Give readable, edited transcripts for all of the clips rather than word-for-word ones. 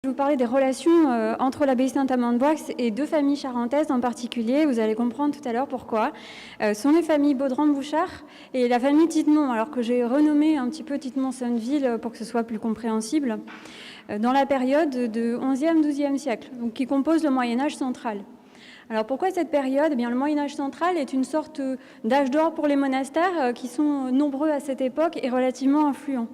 vais vous parler des relations entre l'abbaye Saint-Amand-de-Boix et deux familles charentaises en particulier. Vous allez comprendre tout à l'heure pourquoi. Ce sont les familles Baudran-Bouchard et la famille Titmont, alors que j'ai renommé un petit peu Titmont-Sonneville pour que ce soit plus compréhensible, dans la période de 11e, 12e siècle, donc qui compose le Moyen-Âge central. Alors pourquoi cette période ? Eh bien, le Moyen-Âge central est une sorte d'âge d'or pour les monastères qui sont nombreux à cette époque et relativement influents.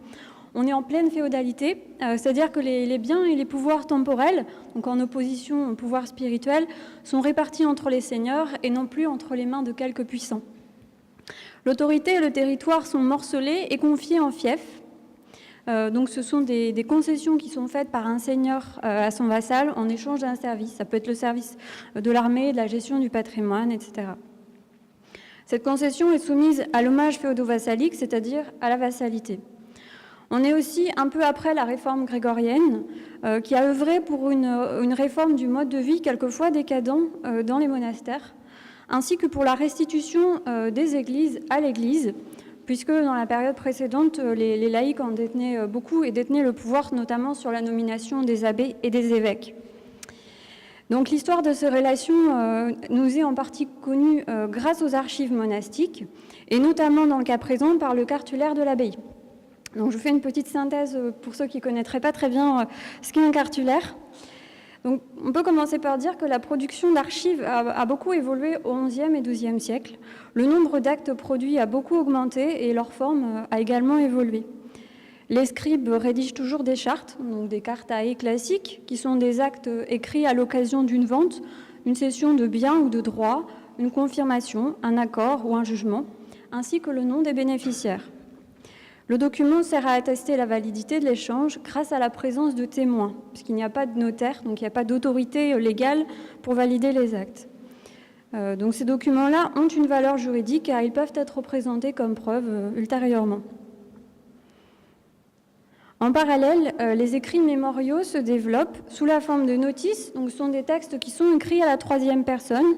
On est en pleine féodalité, c'est-à-dire que les biens et les pouvoirs temporels, donc en opposition au pouvoir spirituel, sont répartis entre les seigneurs et non plus entre les mains de quelques puissants. L'autorité et le territoire sont morcelés et confiés en fiefs. Donc ce sont des concessions qui sont faites par un seigneur à son vassal en échange d'un service. Ça peut être le service de l'armée, de la gestion du patrimoine, etc. Cette concession est soumise à l'hommage féodo-vassalique, c'est-à-dire à la vassalité. On est aussi un peu après la réforme grégorienne, qui a œuvré pour une réforme du mode de vie quelquefois décadent dans les monastères, ainsi que pour la restitution des églises à l'Église, puisque dans la période précédente, les laïcs en détenaient beaucoup et détenaient le pouvoir notamment sur la nomination des abbés et des évêques. Donc l'histoire de ces relations nous est en partie connue grâce aux archives monastiques, et notamment dans le cas présent par le cartulaire de l'abbaye. Donc je fais une petite synthèse pour ceux qui ne connaîtraient pas très bien ce qu'est un cartulaire. Donc, on peut commencer par dire que la production d'archives a beaucoup évolué au XIe et XIIe siècle. Le nombre d'actes produits a beaucoup augmenté et leur forme a également évolué. Les scribes rédigent toujours des chartes, donc des cartae classiques, qui sont des actes écrits à l'occasion d'une vente, une cession de biens ou de droits, une confirmation, un accord ou un jugement, ainsi que le nom des bénéficiaires. Le document sert à attester la validité de l'échange grâce à la présence de témoins, puisqu'il n'y a pas de notaire, donc il n'y a pas d'autorité légale pour valider les actes. Donc ces documents-là ont une valeur juridique car ils peuvent être représentés comme preuve ultérieurement. En parallèle, les écrits mémoriaux se développent sous la forme de notices, donc ce sont des textes qui sont écrits à la troisième personne,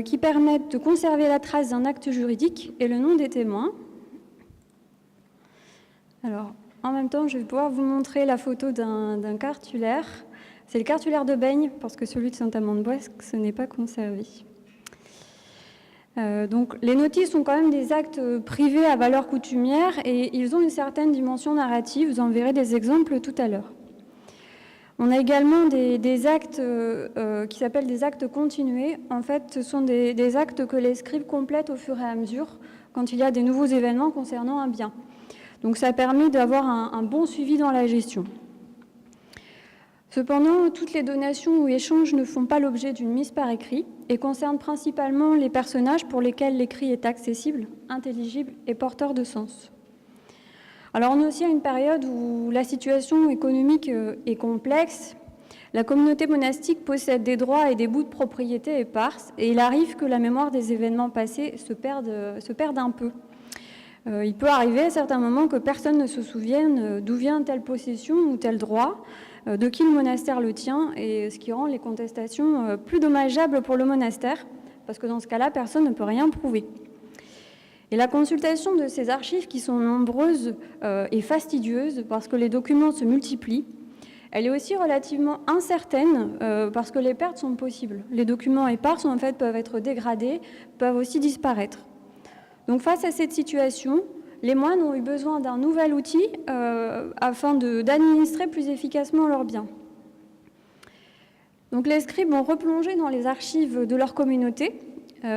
qui permettent de conserver la trace d'un acte juridique et le nom des témoins. Alors, en même temps, je vais pouvoir vous montrer la photo d'un cartulaire. C'est le cartulaire de Baigne, parce que celui de Saint-Amand-de-Boix, ce n'est pas conservé. Donc, les notices sont quand même des actes privés à valeur coutumière et ils ont une certaine dimension narrative. Vous en verrez des exemples tout à l'heure. On a également des actes qui s'appellent des actes continués. En fait, ce sont des actes que les scribes complètent au fur et à mesure quand il y a des nouveaux événements concernant un bien. Donc ça permet d'avoir un bon suivi dans la gestion. Cependant, toutes les donations ou échanges ne font pas l'objet d'une mise par écrit et concernent principalement les personnages pour lesquels l'écrit est accessible, intelligible et porteur de sens. Alors on est aussi à une période où la situation économique est complexe. La communauté monastique possède des droits et des bouts de propriété éparses et il arrive que la mémoire des événements passés se perde un peu. Il peut arriver à certains moments que personne ne se souvienne d'où vient telle possession ou tel droit, de qui le monastère le tient, et ce qui rend les contestations plus dommageables pour le monastère, parce que dans ce cas-là, personne ne peut rien prouver. Et la consultation de ces archives, qui sont nombreuses et fastidieuses, parce que les documents se multiplient, elle est aussi relativement incertaine, parce que les pertes sont possibles. Les documents épars, en fait, peuvent être dégradés, peuvent aussi disparaître. Donc face à cette situation, les moines ont eu besoin d'un nouvel outil afin d'administrer plus efficacement leurs biens. Donc les scribes ont replongé dans les archives de leur communauté.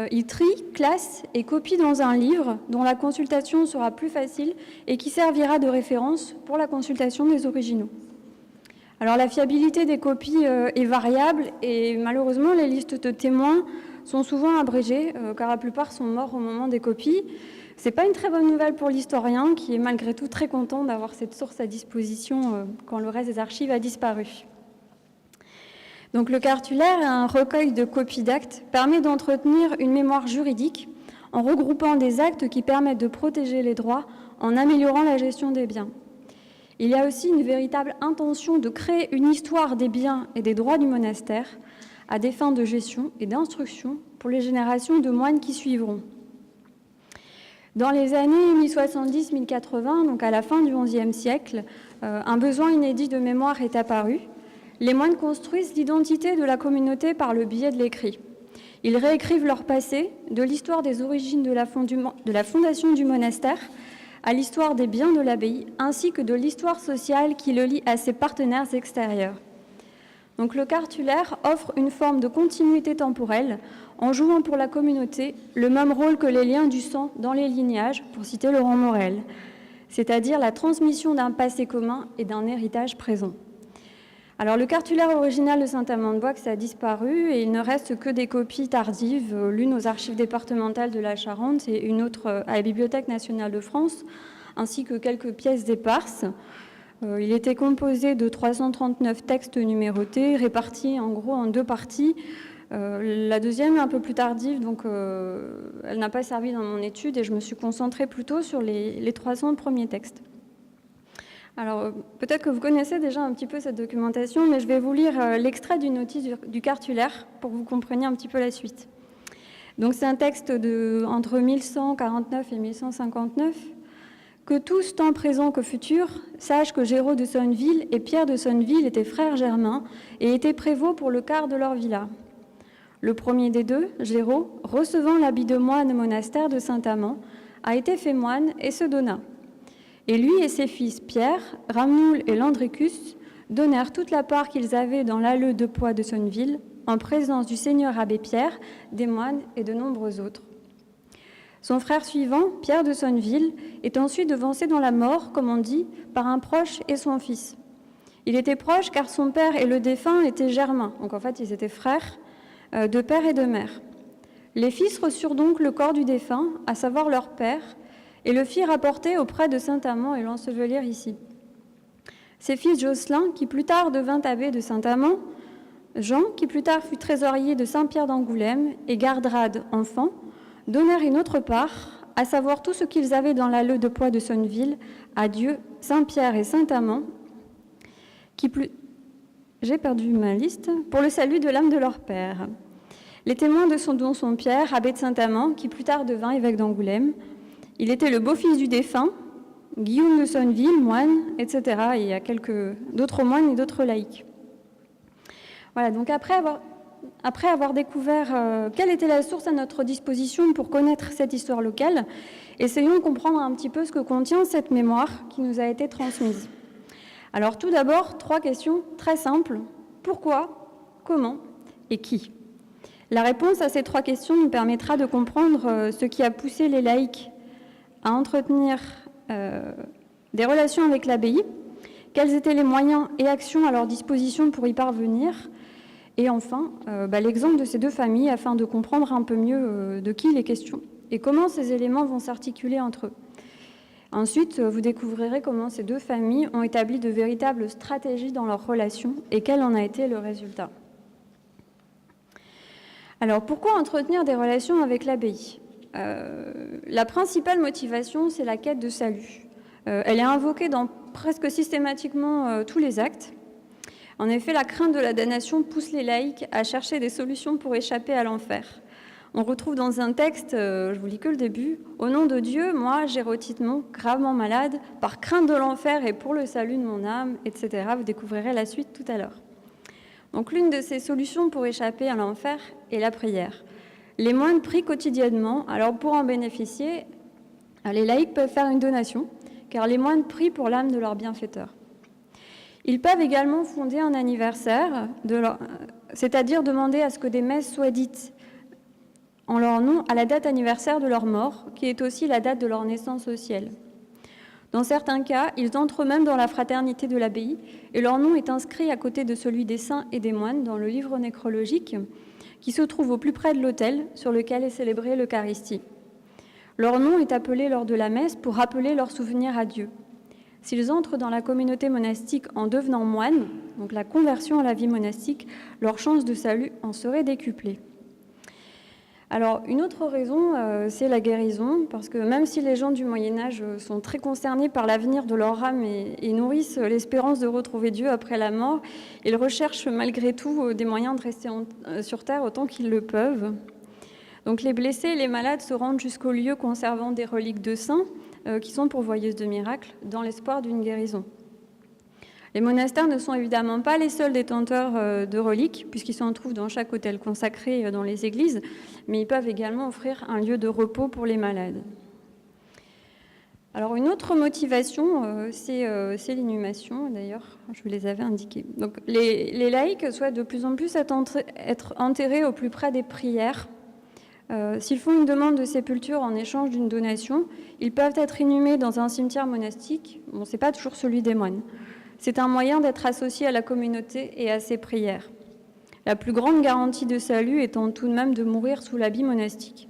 Ils trient, classent et copient dans un livre dont la consultation sera plus facile et qui servira de référence pour la consultation des originaux. Alors la fiabilité des copies est variable et malheureusement les listes de témoins sont souvent abrégées, car la plupart sont morts au moment des copies. Ce n'est pas une très bonne nouvelle pour l'historien, qui est malgré tout très content d'avoir cette source à disposition quand le reste des archives a disparu. Donc le cartulaire, un recueil de copies d'actes, permet d'entretenir une mémoire juridique en regroupant des actes qui permettent de protéger les droits en améliorant la gestion des biens. Il y a aussi une véritable intention de créer une histoire des biens et des droits du monastère, à des fins de gestion et d'instruction pour les générations de moines qui suivront. Dans les années 1070-1080, donc à la fin du XIe siècle, un besoin inédit de mémoire est apparu. Les moines construisent l'identité de la communauté par le biais de l'écrit. Ils réécrivent leur passé, de l'histoire des origines de la fondation du monastère à l'histoire des biens de l'abbaye, ainsi que de l'histoire sociale qui le lie à ses partenaires extérieurs. Donc le cartulaire offre une forme de continuité temporelle en jouant pour la communauté le même rôle que les liens du sang dans les lignages, pour citer Laurent Morel, c'est-à-dire la transmission d'un passé commun et d'un héritage présent. Alors le cartulaire original de Saint-Amand-de-Boixe a disparu et il ne reste que des copies tardives, l'une aux archives départementales de la Charente et une autre à la Bibliothèque nationale de France, ainsi que quelques pièces éparses. Il était composé de 339 textes numérotés, répartis en gros en 2 parties. La deuxième est un peu plus tardive, donc elle n'a pas servi dans mon étude et je me suis concentrée plutôt sur les 300 premiers textes. Alors, peut-être que vous connaissez déjà un petit peu cette documentation, mais je vais vous lire l'extrait d'une notice du cartulaire pour que vous compreniez un petit peu la suite. Donc, c'est un texte entre 1149 et 1159. Que tous, tant présents que futurs, sachent que Géraud de Sonneville et Pierre de Sonneville étaient frères germains et étaient prévôts pour le quart de leur villa. Le premier des deux, Géraud, recevant l'habit de moine au monastère de Saint-Amand, a été fait moine et se donna. Et lui et ses fils Pierre, Ramnoul et Landricus donnèrent toute la part qu'ils avaient dans l'alleu de Poix de Sonneville, en présence du seigneur abbé Pierre, des moines et de nombreux autres. Son frère suivant, Pierre de Sonneville, est ensuite devancé dans la mort, comme on dit, par un proche et son fils. Il était proche car son père et le défunt étaient germains, donc en fait ils étaient frères de père et de mère. Les fils reçurent donc le corps du défunt, à savoir leur père, et le firent apporter auprès de Saint-Amand et l'ensevelir ici. Ses fils Jocelyn, qui plus tard devint abbé de Saint-Amand, Jean, qui plus tard fut trésorier de Saint-Pierre d'Angoulême, et Gardrade, enfant, donnèrent une autre part, à savoir tout ce qu'ils avaient dans l'alleu de Poix de Sonneville, à Dieu, Saint-Pierre et Saint-Amand, j'ai perdu ma liste, pour le salut de l'âme de leur père. Les témoins de son don sont Pierre, abbé de Saint-Amand, qui plus tard devint évêque d'Angoulême. Il était le beau-fils du défunt, Guillaume de Sonneville, moine, etc. Et il y a quelques d'autres moines et d'autres laïcs. Voilà, donc après avoir découvert quelle était la source à notre disposition pour connaître cette histoire locale, essayons de comprendre un petit peu ce que contient cette mémoire qui nous a été transmise. Alors tout d'abord, 3 questions très simples. Pourquoi, comment et qui ? La réponse à ces 3 questions nous permettra de comprendre ce qui a poussé les laïcs à entretenir des relations avec l'abbaye, quels étaient les moyens et actions à leur disposition pour y parvenir, et enfin l'exemple de ces 2 familles afin de comprendre un peu mieux de qui il est question et comment ces éléments vont s'articuler entre eux. Ensuite, vous découvrirez comment ces 2 familles ont établi de véritables stratégies dans leurs relations et quel en a été le résultat. Alors, pourquoi entretenir des relations avec l'abbaye ? La principale motivation, c'est la quête de salut. Elle est invoquée dans presque systématiquement tous les actes. En effet, la crainte de la damnation pousse les laïcs à chercher des solutions pour échapper à l'enfer. On retrouve dans un texte, je vous lis que le début, « Au nom de Dieu, moi, Gérotitemon, gravement malade, par crainte de l'enfer et pour le salut de mon âme, etc. » Vous découvrirez la suite tout à l'heure. Donc l'une de ces solutions pour échapper à l'enfer est la prière. Les moines prient quotidiennement, alors pour en bénéficier, les laïcs peuvent faire une donation, car les moines prient pour l'âme de leur bienfaiteur. Ils peuvent également fonder un anniversaire, c'est-à-dire demander à ce que des messes soient dites en leur nom à la date anniversaire de leur mort, qui est aussi la date de leur naissance au ciel. Dans certains cas, ils entrent même dans la fraternité de l'abbaye, et leur nom est inscrit à côté de celui des saints et des moines dans le livre nécrologique, qui se trouve au plus près de l'autel sur lequel est célébrée l'Eucharistie. Leur nom est appelé lors de la messe pour rappeler leur souvenir à Dieu. S'ils entrent dans la communauté monastique en devenant moines, donc la conversion à la vie monastique, leur chance de salut en serait décuplée. Alors, une autre raison, c'est la guérison, parce que même si les gens du Moyen-Âge sont très concernés par l'avenir de leur âme et nourrissent l'espérance de retrouver Dieu après la mort, ils recherchent malgré tout des moyens de rester sur Terre autant qu'ils le peuvent. Donc les blessés et les malades se rendent jusqu'au lieu conservant des reliques de saints, qui sont pourvoyeuses de miracles, dans l'espoir d'une guérison. Les monastères ne sont évidemment pas les seuls détenteurs de reliques, puisqu'ils s'en trouvent dans chaque hôtel consacré dans les églises, mais ils peuvent également offrir un lieu de repos pour les malades. Alors une autre motivation, c'est l'inhumation, d'ailleurs, je vous les avais indiquées. Donc les laïcs souhaitent de plus en plus être enterrés au plus près des prières. S'ils font une demande de sépulture en échange d'une donation, ils peuvent être inhumés dans un cimetière monastique. Bon, ce n'est pas toujours celui des moines. C'est un moyen d'être associé à la communauté et à ses prières. La plus grande garantie de salut étant tout de même de mourir sous l'habit monastique,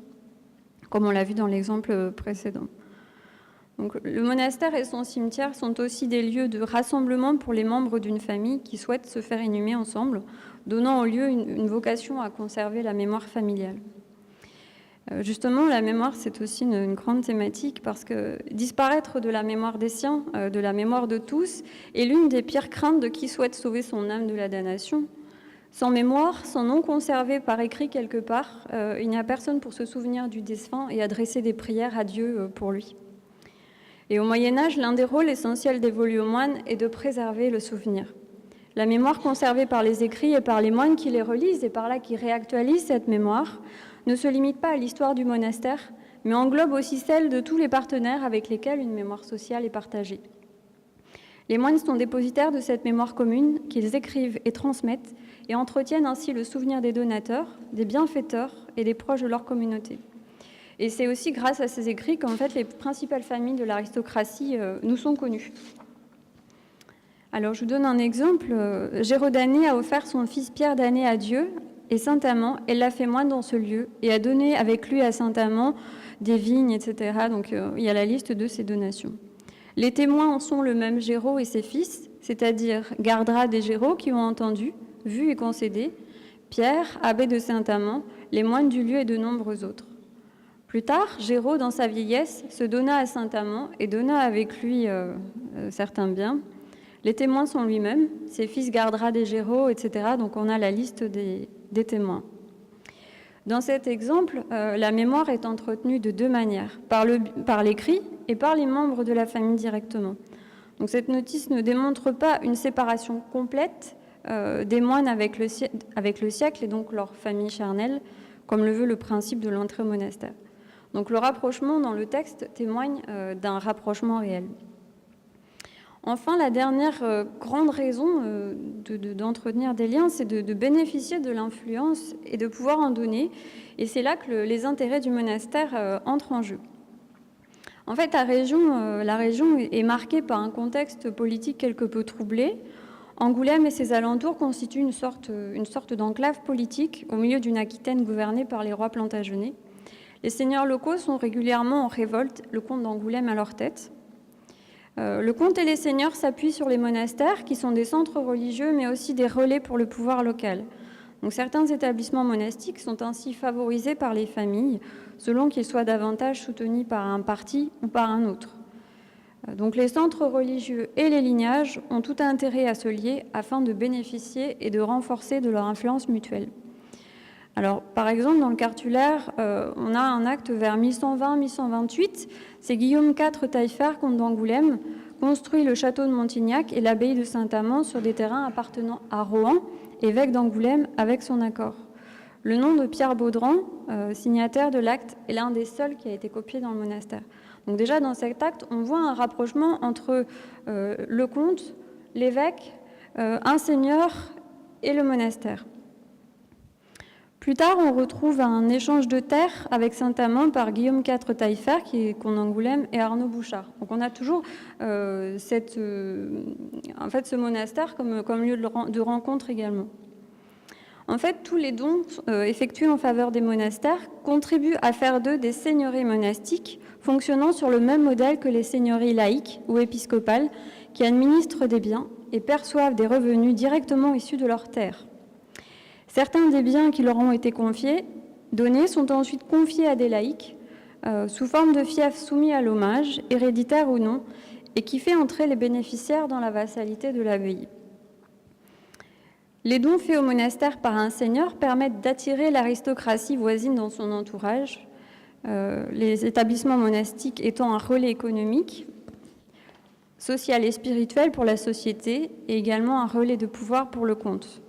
comme on l'a vu dans l'exemple précédent. Donc, le monastère et son cimetière sont aussi des lieux de rassemblement pour les membres d'une famille qui souhaitent se faire inhumer ensemble, donnant au lieu une vocation à conserver la mémoire familiale. Justement, la mémoire, c'est aussi une grande thématique parce que disparaître de la mémoire des siens, de la mémoire de tous, est l'une des pires craintes de qui souhaite sauver son âme de la damnation. Sans mémoire, sans nom conservé par écrit quelque part, il n'y a personne pour se souvenir du défunt et adresser des prières à Dieu pour lui. Et au Moyen-Âge, l'un des rôles essentiels dévolus aux moines est de préserver le souvenir. La mémoire conservée par les écrits et par les moines qui les relisent et par là qui réactualisent cette mémoire ne se limite pas à l'histoire du monastère, mais englobe aussi celle de tous les partenaires avec lesquels une mémoire sociale est partagée. Les moines sont dépositaires de cette mémoire commune qu'ils écrivent et transmettent et entretiennent ainsi le souvenir des donateurs, des bienfaiteurs et des proches de leur communauté. Et c'est aussi grâce à ces écrits qu'en fait les principales familles de l'aristocratie nous sont connues. Alors je vous donne un exemple. Gérodané a offert son fils Pierre d'Année à Dieu et Saint-Amand, elle l'a fait moine dans ce lieu et a donné avec lui à Saint-Amand des vignes, etc. Donc il y a la liste de ses donations. Les témoins en sont le même Géraud et ses fils, c'est-à-dire Gardrade et Géraud qui ont entendu, vu et concédé, Pierre, abbé de Saint-Amand, les moines du lieu et de nombreux autres. Plus tard, Géraud, dans sa vieillesse, se donna à Saint-Amand et donna avec lui certains biens. Les témoins sont lui-même, ses fils Gardrade et Géraud, etc. Donc on a la liste des témoins. Dans cet exemple, la mémoire est entretenue de deux manières, par l'écrit et par les membres de la famille directement. Donc cette notice ne démontre pas une séparation complète des moines avec le siècle et donc leur famille charnelle, comme le veut le principe de l'entrée au monastère. Donc le rapprochement dans le texte témoigne d'un rapprochement réel. Enfin, la dernière grande raison d'entretenir des liens, c'est de bénéficier de l'influence et de pouvoir en donner. Et c'est là que les intérêts du monastère entrent en jeu. En fait, la région est marquée par un contexte politique quelque peu troublé. Angoulême et ses alentours constituent une sorte d'enclave politique au milieu d'une Aquitaine gouvernée par les rois plantagenets. Les seigneurs locaux sont régulièrement en révolte, le comte d'Angoulême à leur tête. Le comte et les seigneurs s'appuient sur les monastères, qui sont des centres religieux, mais aussi des relais pour le pouvoir local. Donc, certains établissements monastiques sont ainsi favorisés par les familles, selon qu'ils soient davantage soutenus par un parti ou par un autre. Donc, les centres religieux et les lignages ont tout intérêt à se lier afin de bénéficier et de renforcer de leur influence mutuelle. Alors, par exemple, dans le cartulaire, on a un acte vers 1120-1128. C'est Guillaume IV Taillefer, comte d'Angoulême, construit le château de Montignac et l'abbaye de Saint-Amand sur des terrains appartenant à Rohan, évêque d'Angoulême, avec son accord. Le nom de Pierre Baudran, signataire de l'acte, est l'un des seuls qui a été copié dans le monastère. Donc déjà, dans cet acte, on voit un rapprochement entre le comte, l'évêque, un seigneur et le monastère. Plus tard, on retrouve un échange de terres avec Saint-Amand par Guillaume IV Taillefer, qui est comte d'Angoulême, et Arnaud Bouchard. Donc on a toujours ce monastère comme lieu de rencontre également. En fait, tous les dons effectués en faveur des monastères contribuent à faire d'eux des seigneuries monastiques, fonctionnant sur le même modèle que les seigneuries laïques ou épiscopales, qui administrent des biens et perçoivent des revenus directement issus de leurs terres. Certains des biens qui leur ont été donnés sont ensuite confiés à des laïcs sous forme de fiefs soumis à l'hommage, héréditaire ou non, et qui fait entrer les bénéficiaires dans la vassalité de l'abbaye. Les dons faits au monastère par un seigneur permettent d'attirer l'aristocratie voisine dans son entourage, les établissements monastiques étant un relais économique. social et spirituel pour la société et également un relais de pouvoir pour le comte.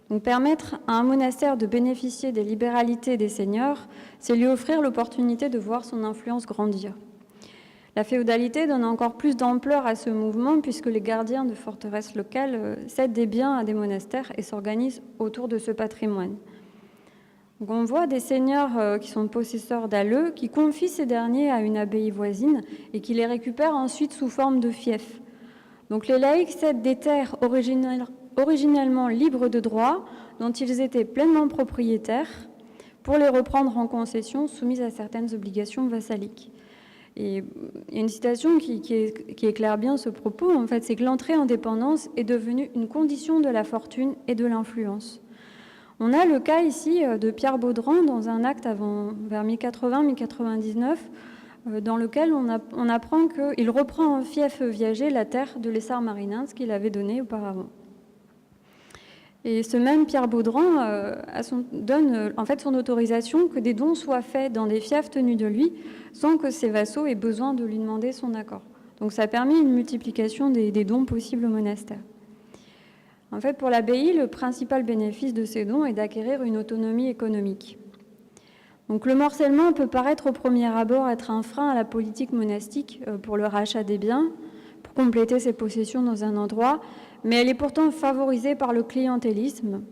Donc permettre à un monastère de bénéficier des libéralités des seigneurs, c'est lui offrir l'opportunité de voir son influence grandir. La féodalité donne encore plus d'ampleur à ce mouvement puisque les gardiens de forteresses locales cèdent des biens à des monastères et s'organisent autour de ce patrimoine. Donc on voit des seigneurs qui sont possesseurs d'alleux, qui confient ces derniers à une abbaye voisine et qui les récupèrent ensuite sous forme de fiefs. Donc les laïcs cèdent des terres originellement libres de droit, dont ils étaient pleinement propriétaires, pour les reprendre en concession soumises à certaines obligations vassaliques. Et il y a une citation qui éclaire bien ce propos, en fait, c'est que l'entrée en dépendance est devenue une condition de la fortune et de l'influence. On a le cas ici de Pierre Baudran dans un acte vers 1080-1099, dans lequel on apprend qu'il reprend en fief viager la terre de l'Essart Marinins qu'il avait donnée auparavant. Et ce même Pierre Baudran donne en fait son autorisation que des dons soient faits dans des fiefs tenus de lui, sans que ses vassaux aient besoin de lui demander son accord. Donc ça a permis une multiplication des dons possibles au monastère. En fait, pour l'abbaye, le principal bénéfice de ces dons est d'acquérir une autonomie économique. Donc le morcellement peut paraître au premier abord être un frein à la politique monastique pour le rachat des biens, pour compléter ses possessions dans un endroit, mais elle est pourtant favorisée par le clientélisme.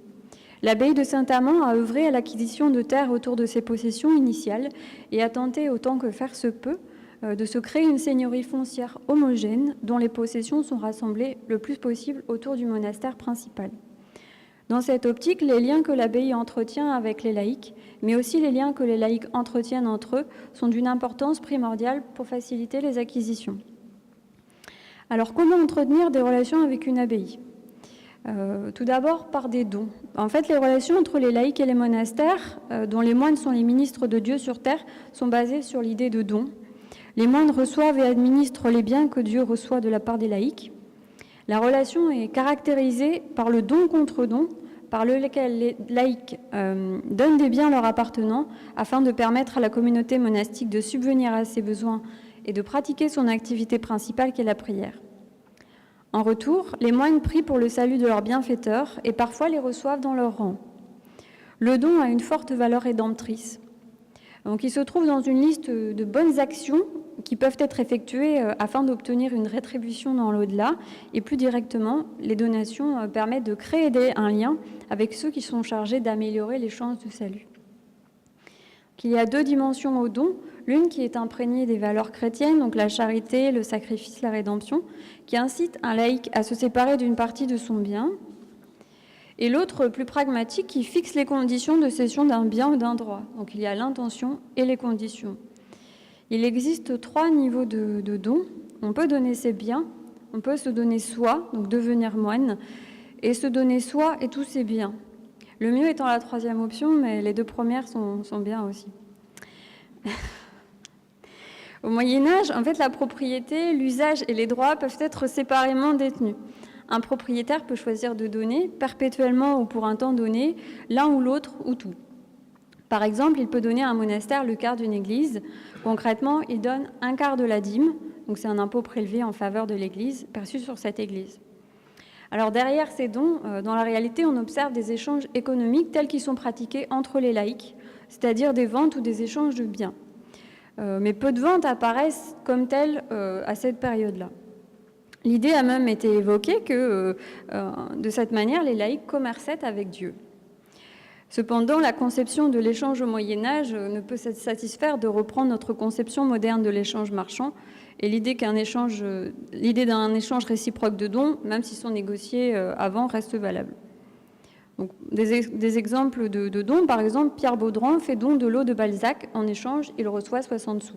L'abbaye de Saint-Amand a œuvré à l'acquisition de terres autour de ses possessions initiales et a tenté, autant que faire se peut, de se créer une seigneurie foncière homogène dont les possessions sont rassemblées le plus possible autour du monastère principal. Dans cette optique, les liens que l'abbaye entretient avec les laïcs, mais aussi les liens que les laïcs entretiennent entre eux, sont d'une importance primordiale pour faciliter les acquisitions. Alors, comment entretenir des relations avec une abbaye ? Tout d'abord, par des dons. En fait, les relations entre les laïcs et les monastères, dont les moines sont les ministres de Dieu sur terre, sont basées sur l'idée de don. Les moines reçoivent et administrent les biens que Dieu reçoit de la part des laïcs. La relation est caractérisée par le don contre don, par lequel les laïcs donnent des biens leur appartenant afin de permettre à la communauté monastique de subvenir à ses besoins et de pratiquer son activité principale qui est la prière. En retour, les moines prient pour le salut de leurs bienfaiteurs et parfois les reçoivent dans leur rang. Le don a une forte valeur rédemptrice. Donc, il se trouve dans une liste de bonnes actions qui peuvent être effectuées afin d'obtenir une rétribution dans l'au-delà. Et plus directement, les donations permettent de créer un lien avec ceux qui sont chargés d'améliorer les chances de salut. Il y a deux dimensions au don. L'une qui est imprégnée des valeurs chrétiennes, donc la charité, le sacrifice, la rédemption, qui incite un laïc à se séparer d'une partie de son bien. Et l'autre, plus pragmatique, qui fixe les conditions de cession d'un bien ou d'un droit. Donc il y a l'intention et les conditions. Il existe 3 niveaux de dons. On peut donner ses biens, on peut se donner soi, donc devenir moine, et se donner soi et tous ses biens. Le mieux étant la 3e option, mais les 2 premières sont bien aussi. Au Moyen-Âge, en fait, la propriété, l'usage et les droits peuvent être séparément détenus. Un propriétaire peut choisir de donner, perpétuellement ou pour un temps donné, l'un ou l'autre ou tout. Par exemple, il peut donner à un monastère le quart d'une église. Concrètement, il donne un quart de la dîme, donc c'est un impôt prélevé en faveur de l'église, perçu sur cette église. Alors derrière ces dons, dans la réalité, on observe des échanges économiques tels qu'ils sont pratiqués entre les laïcs, c'est-à-dire des ventes ou des échanges de biens. Mais peu de ventes apparaissent comme telles à cette période-là. L'idée a même été évoquée que, de cette manière, les laïcs commerçaient avec Dieu. Cependant, la conception de l'échange au Moyen-Âge ne peut se satisfaire de reprendre notre conception moderne de l'échange marchand et l'idée d'un échange réciproque de dons, même s'ils sont négociés avant, reste valable. Donc, des exemples de dons, par exemple, Pierre Baudran fait don de l'eau de Balzac. En échange, il reçoit 60 sous.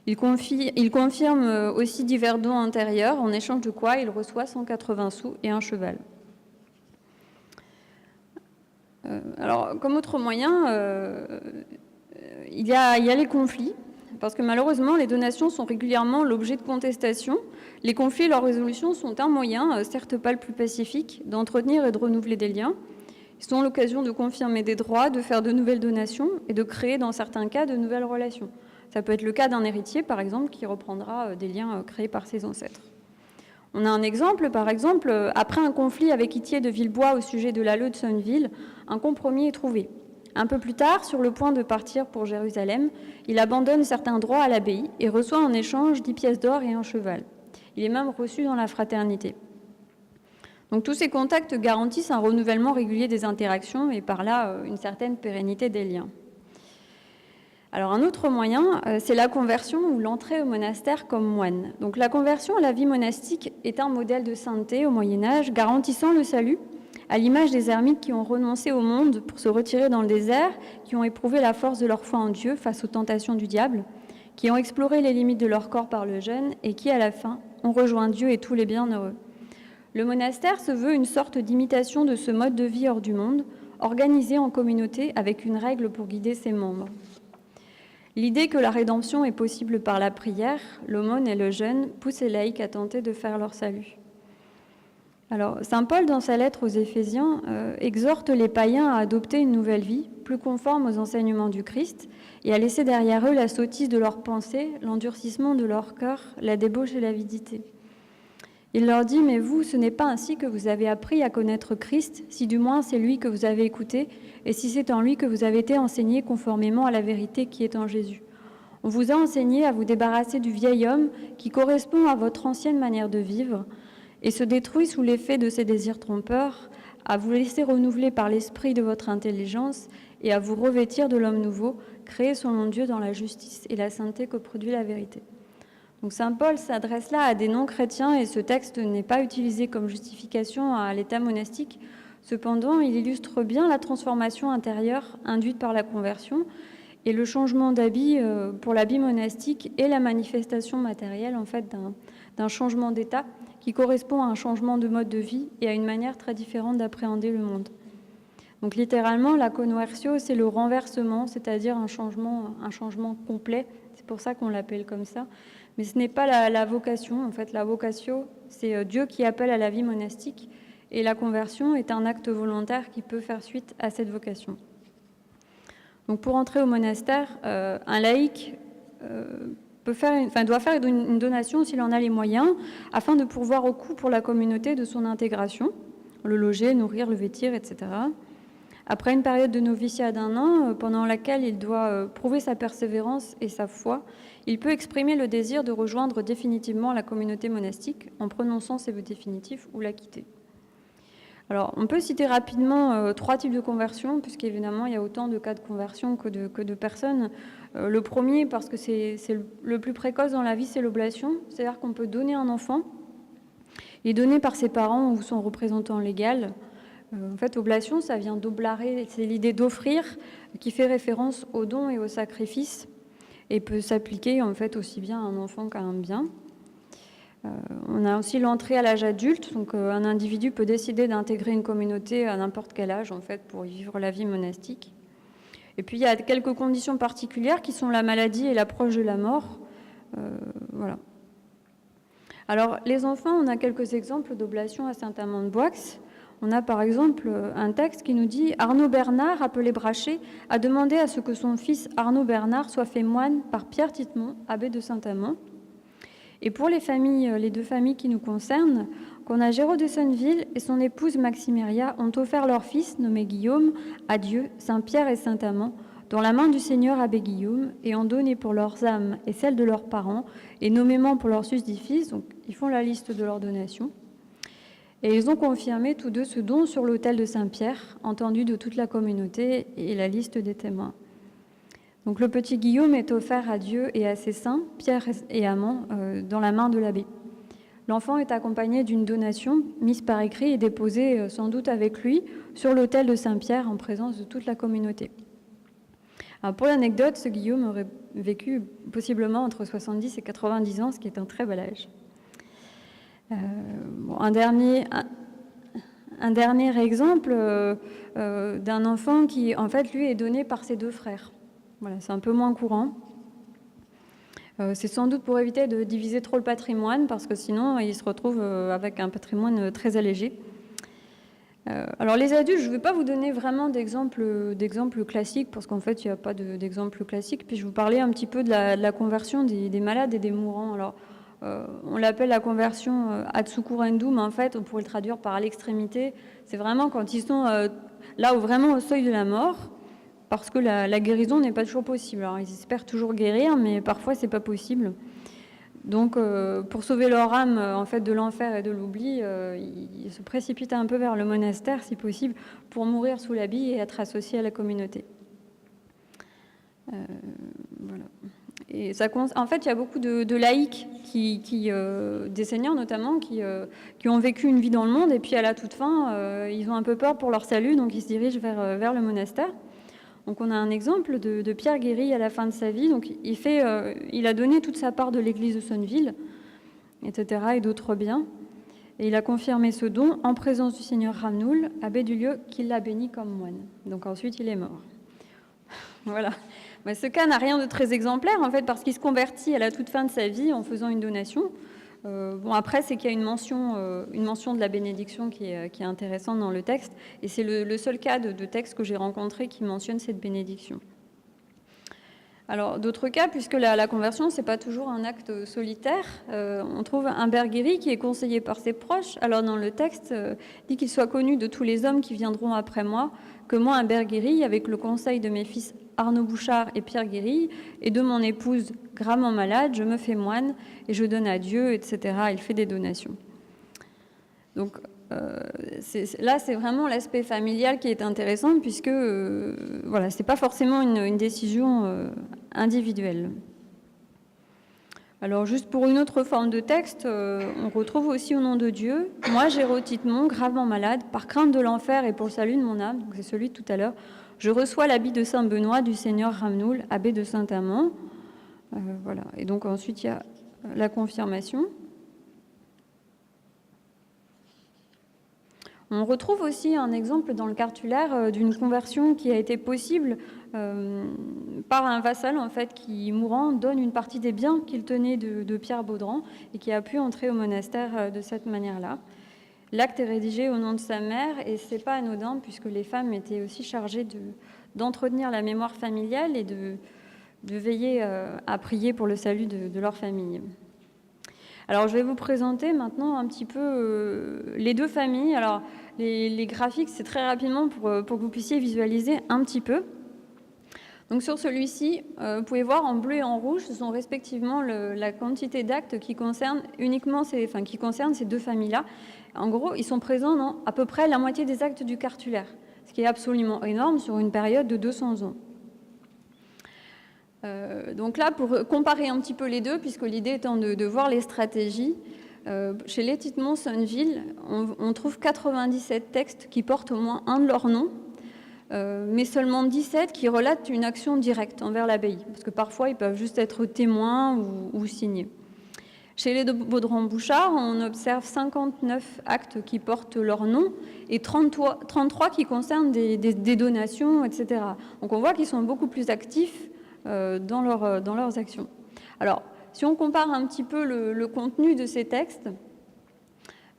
Il confirme aussi divers dons antérieurs, en échange de quoi il reçoit 180 sous et un cheval. Alors, comme autre moyen, il y a les conflits, parce que malheureusement, les donations sont régulièrement l'objet de contestations. Les conflits et leurs résolutions sont un moyen, certes pas le plus pacifique, d'entretenir et de renouveler des liens. Ils sont l'occasion de confirmer des droits, de faire de nouvelles donations et de créer, dans certains cas, de nouvelles relations. Ça peut être le cas d'un héritier, par exemple, qui reprendra des liens créés par ses ancêtres. On a un exemple, par exemple, après un conflit avec Itier de Villebois au sujet de l'alleu de Sonneville, un compromis est trouvé. Un peu plus tard, sur le point de partir pour Jérusalem, il abandonne certains droits à l'abbaye et reçoit en échange 10 pièces d'or et un cheval. Il est même reçu dans la fraternité. Donc tous ces contacts garantissent un renouvellement régulier des interactions et par là une certaine pérennité des liens. Alors un autre moyen, c'est la conversion ou l'entrée au monastère comme moine. Donc la conversion à la vie monastique est un modèle de sainteté au Moyen-Âge garantissant le salut, à l'image des ermites qui ont renoncé au monde pour se retirer dans le désert, qui ont éprouvé la force de leur foi en Dieu face aux tentations du diable, qui ont exploré les limites de leur corps par le jeûne et qui, à la fin, ont rejoint Dieu et tous les bienheureux. Le monastère se veut une sorte d'imitation de ce mode de vie hors du monde, organisé en communauté avec une règle pour guider ses membres. L'idée que la rédemption est possible par la prière, l'aumône et le jeûne pousse les laïcs à tenter de faire leur salut. Alors, saint Paul, dans sa lettre aux Éphésiens, exhorte les païens à adopter une nouvelle vie, plus conforme aux enseignements du Christ, et à laisser derrière eux la sottise de leurs pensées, l'endurcissement de leur cœur, la débauche et l'avidité. Il leur dit « Mais vous, ce n'est pas ainsi que vous avez appris à connaître Christ, si du moins c'est lui que vous avez écouté, et si c'est en lui que vous avez été enseigné conformément à la vérité qui est en Jésus. On vous a enseigné à vous débarrasser du vieil homme qui correspond à votre ancienne manière de vivre, et se détruit sous l'effet de ses désirs trompeurs, à vous laisser renouveler par l'esprit de votre intelligence et à vous revêtir de l'homme nouveau, créé selon Dieu dans la justice et la sainteté que produit la vérité. » Donc saint Paul s'adresse là à des non-chrétiens et ce texte n'est pas utilisé comme justification à l'état monastique. Cependant, il illustre bien la transformation intérieure induite par la conversion et le changement d'habit pour l'habit monastique et la manifestation matérielle en fait d'un changement d'état qui correspond à un changement de mode de vie et à une manière très différente d'appréhender le monde. Donc littéralement, la conversio, c'est le renversement, c'est-à-dire un changement complet. C'est pour ça qu'on l'appelle comme ça. Mais ce n'est pas la vocation. En fait, la vocatio, c'est Dieu qui appelle à la vie monastique. Et la conversion est un acte volontaire qui peut faire suite à cette vocation. Donc pour entrer au monastère, un laïc doit faire une donation s'il en a les moyens, afin de pourvoir au coût pour la communauté de son intégration, le loger, nourrir, le vêtir, etc. Après une période de noviciat d'1 an, pendant laquelle il doit prouver sa persévérance et sa foi, il peut exprimer le désir de rejoindre définitivement la communauté monastique en prononçant ses vœux définitifs ou la quitter. Alors, on peut citer rapidement 3 types de conversion, puisqu'évidemment, il y a autant de cas de conversion que de personnes. Le premier, parce que c'est le plus précoce dans la vie, c'est l'oblation. C'est-à-dire qu'on peut donner un enfant. Il est donné par ses parents ou son représentant légal. En fait, oblation, ça vient d'oblarer, c'est l'idée d'offrir, qui fait référence au don et au sacrifice, et peut s'appliquer en fait aussi bien à un enfant qu'à un bien. On a aussi l'entrée à l'âge adulte, donc un individu peut décider d'intégrer une communauté à n'importe quel âge en fait pour y vivre la vie monastique. Et puis il y a quelques conditions particulières qui sont la maladie et l'approche de la mort. Voilà. Alors les enfants, on a quelques exemples d'oblation à Saint-Amand-de-Boixe. On a par exemple un texte qui nous dit « Arnaud Bernard, appelé Brachet, a demandé à ce que son fils Arnaud Bernard soit fait moine par Pierre Titemont, abbé de Saint-Amand. » Et pour les deux familles qui nous concernent, qu'on a Géraud de Sonneville et son épouse Maximéria ont offert leur fils, nommé Guillaume, à Dieu, Saint-Pierre et Saint-Amand, dans la main du Seigneur abbé Guillaume, et ont donné pour leurs âmes et celles de leurs parents, et nommément pour leurs susdits-fils, donc ils font la liste de leurs donations. Et ils ont confirmé tous deux ce don sur l'autel de Saint-Pierre, entendu de toute la communauté et la liste des témoins. Donc le petit Guillaume est offert à Dieu et à ses saints, Pierre et Amand, dans la main de l'abbé. L'enfant est accompagné d'une donation mise par écrit et déposée sans doute avec lui sur l'autel de Saint-Pierre en présence de toute la communauté. Alors pour l'anecdote, ce Guillaume aurait vécu possiblement entre 70 et 90 ans, ce qui est un très bel âge. Un dernier exemple d'un enfant qui, en fait, lui, est donné par ses 2 frères. Voilà, c'est un peu moins courant. C'est sans doute pour éviter de diviser trop le patrimoine, parce que sinon, il se retrouve avec un patrimoine très allégé. Alors, les adultes, je ne vais pas vous donner vraiment d'exemples classiques, parce qu'en fait, il n'y a pas d'exemple classique. Puis, je vais vous parler un petit peu de la conversion des malades et des mourants. Alors, On l'appelle la conversion ad succurrendum, mais en fait, on pourrait le traduire par à l'extrémité. C'est vraiment quand ils sont là, vraiment au seuil de la mort, parce que la guérison n'est pas toujours possible. Alors, ils espèrent toujours guérir, mais parfois, c'est pas possible. Donc, pour sauver leur âme en fait, de l'enfer et de l'oubli, ils se précipitent un peu vers le monastère, si possible, pour mourir sous l'habit et être associés à la communauté. Voilà. Et ça, en fait, il y a beaucoup de laïcs, des seigneurs notamment, qui ont vécu une vie dans le monde, et puis à la toute fin, ils ont un peu peur pour leur salut, donc ils se dirigent vers le monastère. Donc on a un exemple de Pierre Guéry à la fin de sa vie. Donc il a donné toute sa part de l'église de Sonneville, etc., et d'autres biens. Et il a confirmé ce don en présence du seigneur Ramnoul, abbé du lieu, qui l'a béni comme moine. Donc ensuite il est mort. Voilà. Mais ce cas n'a rien de très exemplaire, en fait, parce qu'il se convertit à la toute fin de sa vie en faisant une donation. Après, c'est qu'il y a une mention de la bénédiction qui est intéressante dans le texte, et c'est le seul cas de texte que j'ai rencontré qui mentionne cette bénédiction. Alors, d'autres cas, puisque la conversion, c'est pas toujours un acte solitaire, on trouve un Berguéry qui est conseillé par ses proches. Alors, dans le texte, dit qu'il soit connu de tous les hommes qui viendront après moi, que moi, un Berguéry, avec le conseil de mes fils Arnaud Bouchard et Pierre Guéry, et de mon épouse gravement malade, je me fais moine et je donne à Dieu, etc. Il fait des donations. Donc là, c'est vraiment l'aspect familial qui est intéressant, puisque voilà, c'est pas forcément une décision individuelle. Alors, juste pour une autre forme de texte, on retrouve aussi au nom de Dieu, moi, Géraud Titemont, gravement malade, par crainte de l'enfer et pour le salut de mon âme, donc c'est celui de tout à l'heure, je reçois l'habit de Saint-Benoît du seigneur Ramnoul, abbé de Saint-Amand. Voilà. Et donc ensuite, il y a la confirmation. On retrouve aussi un exemple dans le cartulaire d'une conversion qui a été possible par un vassal, en fait, qui, mourant, donne une partie des biens qu'il tenait de Pierre Baudran et qui a pu entrer au monastère de cette manière-là. L'acte est rédigé au nom de sa mère et c'est pas anodin puisque les femmes étaient aussi chargées d'entretenir la mémoire familiale et de veiller à prier pour le salut de leur famille. Alors je vais vous présenter maintenant un petit peu les deux familles. Alors les graphiques, c'est très rapidement pour que vous puissiez visualiser un petit peu. Donc sur celui-ci, vous pouvez voir en bleu et en rouge, ce sont respectivement la quantité d'actes qui concernent ces deux familles-là. En gros, ils sont présents dans à peu près la moitié des actes du cartulaire, ce qui est absolument énorme sur une période de 200 ans. Donc là, pour comparer un petit peu les deux, puisque l'idée étant de voir les stratégies, chez les Titemont-Sonneville, on trouve 97 textes qui portent au moins un de leurs noms, mais seulement 17 qui relatent une action directe envers l'abbaye, parce que parfois ils peuvent juste être témoins ou signés. Chez les Baudran-Bouchard, on observe 59 actes qui portent leur nom et 33 qui concernent des donations, etc. Donc on voit qu'ils sont beaucoup plus actifs dans leurs actions. Alors, si on compare un petit peu le contenu de ces textes,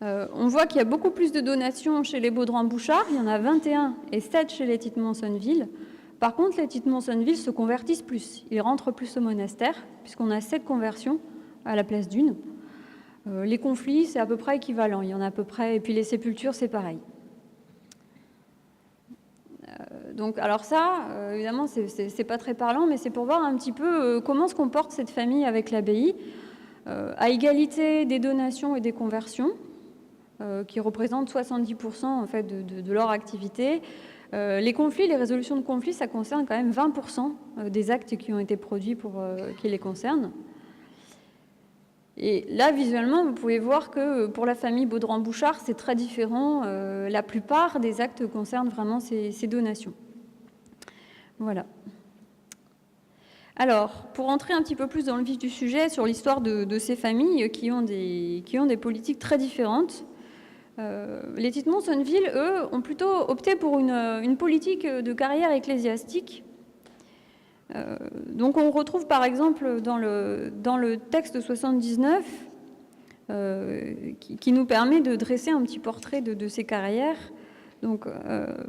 on voit qu'il y a beaucoup plus de donations chez les Baudran-Bouchard, il y en a 21 et 7 chez les Titemont-Sonneville. Par contre, les Titemont-Sonneville se convertissent plus, ils rentrent plus au monastère, puisqu'on a 7 conversions à la place d'une. Les conflits, c'est à peu près équivalent, il y en a à peu près, et puis les sépultures, c'est pareil. Donc, alors ça, évidemment, c'est pas très parlant, mais c'est pour voir un petit peu comment se comporte cette famille avec l'abbaye, à égalité des donations et des conversions, qui représentent 70% en fait de leur activité. Les conflits, les résolutions de conflits, ça concerne quand même 20% des actes qui ont été produits qui les concernent. Et là, visuellement, vous pouvez voir que pour la famille Baudran-Bouchard, c'est très différent. La plupart des actes concernent vraiment ces donations. Voilà. Alors, pour entrer un petit peu plus dans le vif du sujet sur l'histoire de ces familles qui ont des politiques très différentes, les Titemont-Sonneville, eux, ont plutôt opté pour une politique de carrière ecclésiastique. Donc on retrouve par exemple dans le texte 79 qui nous permet de dresser un petit portrait de ces carrières. Donc,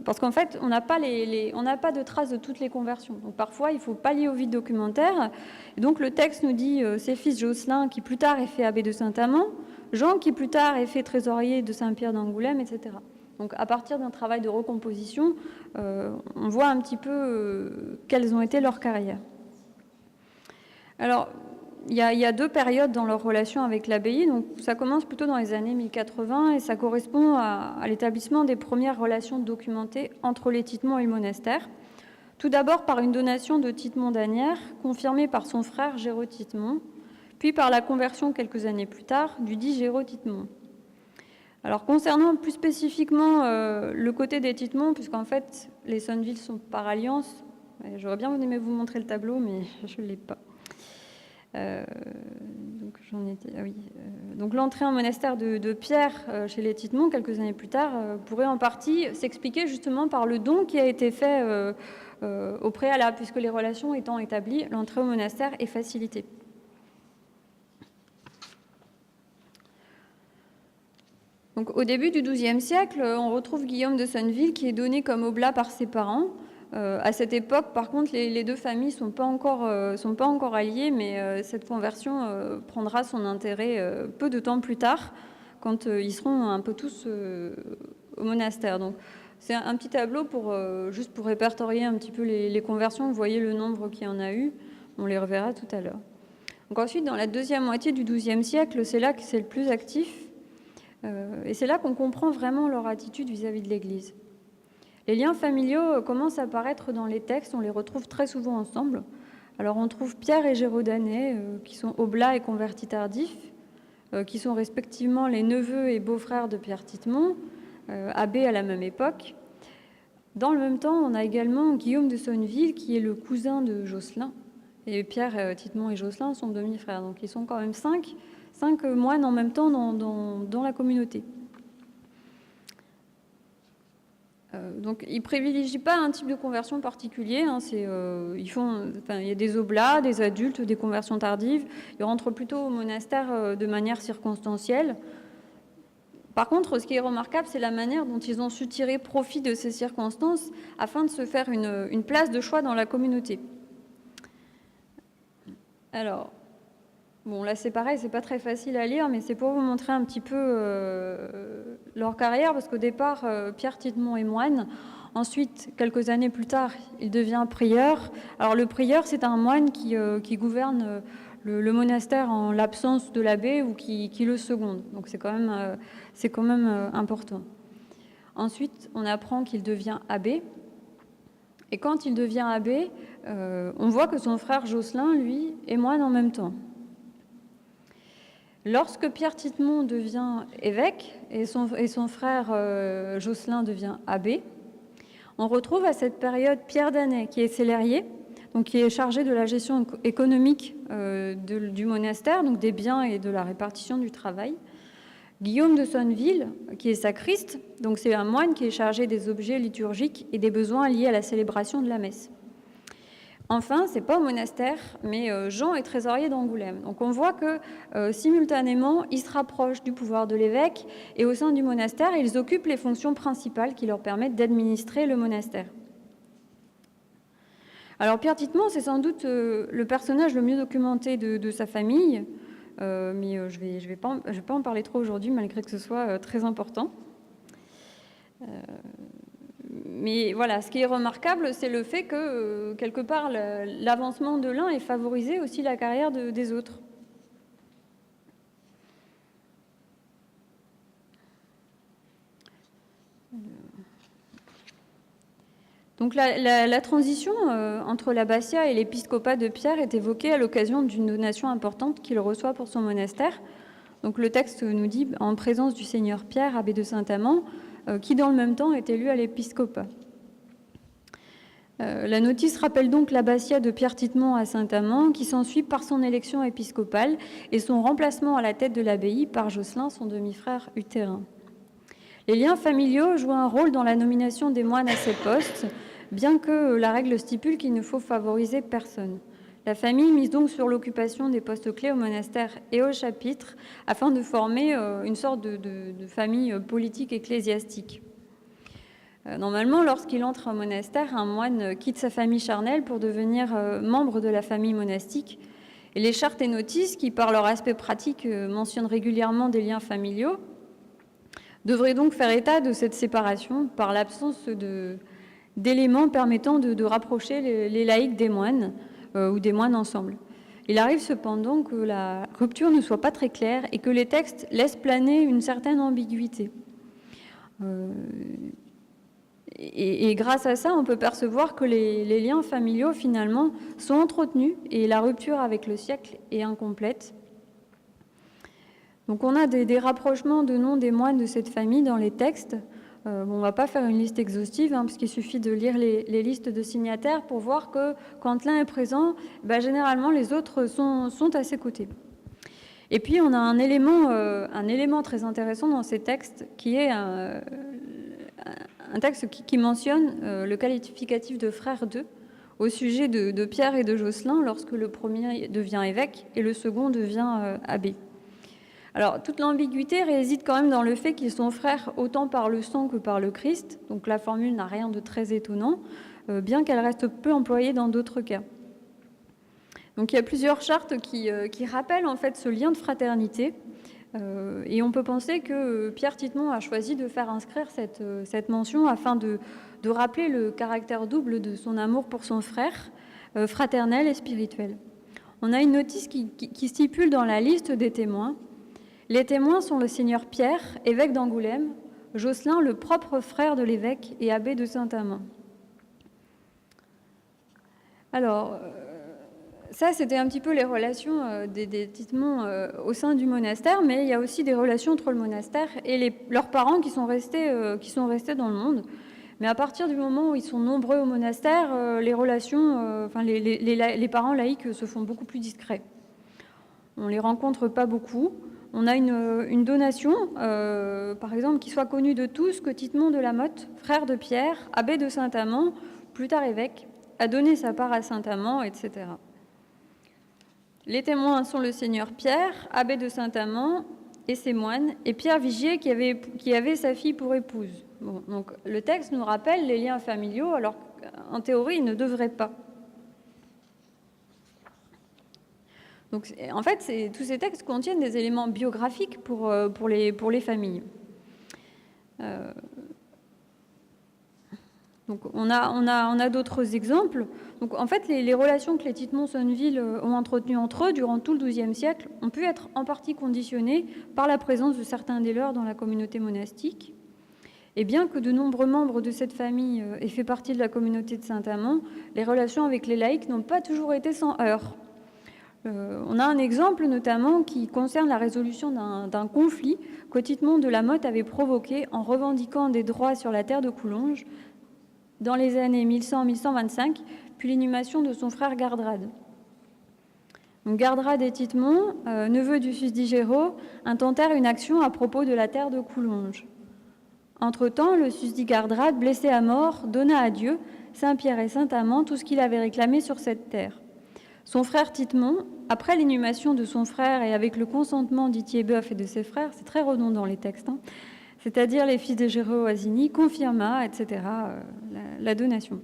parce qu'en fait, on n'a pas de traces de toutes les conversions. Donc parfois, il faut pallier au vide documentaire. Et donc le texte nous dit ses fils Jocelyn, qui plus tard est fait abbé de Saint-Amand, Jean, qui plus tard est fait trésorier de Saint-Pierre d'Angoulême, etc. Donc à partir d'un travail de recomposition, on voit un petit peu quelles ont été leurs carrières. Alors, il y a deux périodes dans leur relation avec l'abbaye. Donc, ça commence plutôt dans les années 1080 et ça correspond à l'établissement des premières relations documentées entre les Tittemont et le monastère. Tout d'abord par une donation de Tittemont d'Asnières, confirmée par son frère Géraud Tittemont, puis par la conversion quelques années plus tard du dit Géraud Tittemont. Alors, concernant plus spécifiquement le côté des Tittemont, puisqu'en fait, les Sonneville sont par alliance, j'aurais bien aimé vous montrer le tableau, mais je ne l'ai pas. Donc l'entrée en monastère de Pierre chez les Tittemont quelques années plus tard pourrait en partie s'expliquer justement par le don qui a été fait au préalable, puisque les relations étant établies, l'entrée au monastère est facilitée. Donc, au début du XIIe siècle, on retrouve Guillaume de Sonneville qui est donné comme oblat par ses parents. À cette époque, par contre, les deux familles sont pas encore alliées, mais cette conversion prendra son intérêt peu de temps plus tard, quand ils seront un peu tous au monastère. Donc, c'est un petit tableau juste pour répertorier un petit peu les conversions. Vous voyez le nombre qu'il y en a eu. On les reverra tout à l'heure. Donc ensuite, dans la deuxième moitié du XIIe siècle, c'est là que c'est le plus actif. Et c'est là qu'on comprend vraiment leur attitude vis-à-vis de l'Église. Les liens familiaux commencent à apparaître dans les textes, on les retrouve très souvent ensemble. Alors on trouve Pierre et Géraud d'Asnières, qui sont oblats et convertis tardifs, qui sont respectivement les neveux et beaux-frères de Pierre Tittemont, abbés à la même époque. Dans le même temps, on a également Guillaume de Sonneville, qui est le cousin de Jocelyn. Et Pierre Tittemont et Jocelyn sont demi-frères, donc ils sont quand même cinq moines en même temps dans la communauté. Donc, ils ne privilégient pas un type de conversion particulier. Il y a des oblats, des adultes, des conversions tardives. Ils rentrent plutôt au monastère de manière circonstancielle. Par contre, ce qui est remarquable, c'est la manière dont ils ont su tirer profit de ces circonstances afin de se faire une place de choix dans la communauté. Alors, bon, là c'est pareil, c'est pas très facile à lire, mais c'est pour vous montrer un petit peu leur carrière, parce qu'au départ, Pierre Tittemont est moine. Ensuite, quelques années plus tard, il devient prieur. Alors le prieur, c'est un moine qui gouverne le monastère en l'absence de l'abbé ou qui le seconde. Donc c'est quand même important. Ensuite, on apprend qu'il devient abbé. Et quand il devient abbé, on voit que son frère Jocelyn, lui, est moine en même temps. Lorsque Pierre Tittemont devient évêque et son frère Jocelyn devient abbé, on retrouve à cette période Pierre d'Asnières, qui est célérier, donc qui est chargé de la gestion économique du monastère, donc des biens et de la répartition du travail. Guillaume de Sonneville, qui est sacriste, donc c'est un moine qui est chargé des objets liturgiques et des besoins liés à la célébration de la messe. Enfin, c'est pas au monastère, mais Jean est trésorier d'Angoulême. Donc on voit que simultanément, ils se rapprochent du pouvoir de l'évêque et au sein du monastère, ils occupent les fonctions principales qui leur permettent d'administrer le monastère. Alors Pierre Tittemont, c'est sans doute le personnage le mieux documenté de sa famille, mais je vais pas en parler trop aujourd'hui, malgré que ce soit très important. Mais voilà, ce qui est remarquable, c'est le fait que, quelque part, l'avancement de l'un ait favorisé aussi la carrière des autres. Donc la transition entre l'abbatiat et l'épiscopat de Pierre est évoquée à l'occasion d'une donation importante qu'il reçoit pour son monastère. Donc le texte nous dit « en présence du seigneur Pierre, abbé de Saint-Amand », qui dans le même temps est élu à l'épiscopat. La notice rappelle donc l'abbatiat de Pierre Tittemont à Saint-Amand, qui s'ensuit par son élection épiscopale et son remplacement à la tête de l'abbaye par Jocelyn, son demi-frère utérin. Les liens familiaux jouent un rôle dans la nomination des moines à ces postes, bien que la règle stipule qu'il ne faut favoriser personne. La famille mise donc sur l'occupation des postes clés au monastère et au chapitre afin de former une sorte de famille politique ecclésiastique. Normalement, lorsqu'il entre au monastère, un moine quitte sa famille charnelle pour devenir membre de la famille monastique. Et les chartes et notices, qui par leur aspect pratique mentionnent régulièrement des liens familiaux, devraient donc faire état de cette séparation par l'absence d'éléments permettant de rapprocher les laïcs des moines ou des moines ensemble. Il arrive cependant que la rupture ne soit pas très claire et que les textes laissent planer une certaine ambiguïté. Et grâce à ça, on peut percevoir que les liens familiaux, finalement, sont entretenus et la rupture avec le siècle est incomplète. Donc on a des rapprochements de noms des moines de cette famille dans les textes. On ne va pas faire une liste exhaustive, parce qu'il suffit de lire les listes de signataires pour voir que quand l'un est présent, généralement les autres sont à ses côtés. Et puis on a un élément très intéressant dans ces textes qui est un texte qui mentionne le qualificatif de frère d'eux au sujet de Pierre et de Josselin lorsque le premier devient évêque et le second devient abbé. Alors, toute l'ambiguïté réside quand même dans le fait qu'ils sont frères autant par le sang que par le Christ. Donc la formule n'a rien de très étonnant, bien qu'elle reste peu employée dans d'autres cas. Donc il y a plusieurs chartes qui rappellent en fait ce lien de fraternité. Et on peut penser que Pierre Titemont a choisi de faire inscrire cette mention afin de rappeler le caractère double de son amour pour son frère, fraternel et spirituel. On a une notice qui stipule dans la liste des témoins: les témoins sont le seigneur Pierre, évêque d'Angoulême, Josselin, le propre frère de l'évêque et abbé de Saint-Amand. Alors, ça, c'était un petit peu les relations des Titemont au sein du monastère, mais il y a aussi des relations entre le monastère et leurs parents qui sont restés dans le monde. Mais à partir du moment où ils sont nombreux au monastère, les relations, les parents laïcs se font beaucoup plus discrets. On ne les rencontre pas beaucoup. On a une donation, par exemple, qui soit connue de tous, que Titemont de la Motte, frère de Pierre, abbé de Saint-Amand, plus tard évêque, a donné sa part à Saint-Amand, etc. Les témoins sont le seigneur Pierre, abbé de Saint-Amand, et ses moines, et Pierre Vigier qui avait sa fille pour épouse. Bon, donc le texte nous rappelle les liens familiaux, alors qu'en théorie, il ne devrait pas. Donc, en fait, tous ces textes contiennent des éléments biographiques pour les familles. Donc, on a d'autres exemples. Donc, en fait, les relations que les Titemont-Sonneville ont entretenues entre eux durant tout le XIIe siècle ont pu être en partie conditionnées par la présence de certains des leurs dans la communauté monastique. Et bien que de nombreux membres de cette famille aient fait partie de la communauté de Saint-Amand, les relations avec les laïcs n'ont pas toujours été sans heurts. On a un exemple notamment qui concerne la résolution d'un conflit que Titemont de la Motte avait provoqué en revendiquant des droits sur la terre de Coulonges dans les années 1100-1125, puis l'inhumation de son frère Gardrade. Donc Gardrade et Titemont, neveux du susdit Géraud, intentèrent une action à propos de la terre de Coulonges. Entre-temps, le susdit Gardrade, blessé à mort, donna à Dieu, Saint-Pierre et Saint-Amand, tout ce qu'il avait réclamé sur cette terre. Son frère Titemont, après l'inhumation de son frère et avec le consentement d'Ithiebeuf et de ses frères, c'est très redondant les textes, c'est-à-dire les fils de Géraud-Oisini, confirma, etc., la donation.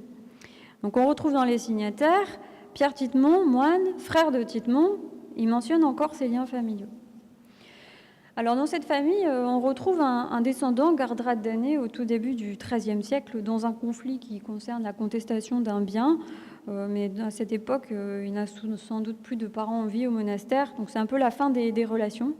Donc on retrouve dans les signataires Pierre Titemont, moine, frère de Titemont, il mentionne encore ses liens familiaux. Alors dans cette famille, on retrouve un descendant, Gardrade d'Année, au tout début du XIIIe siècle, dans un conflit qui concerne la contestation d'un bien. Mais à cette époque, il n'a sans doute plus de parents en vie au monastère, donc c'est un peu la fin des relations.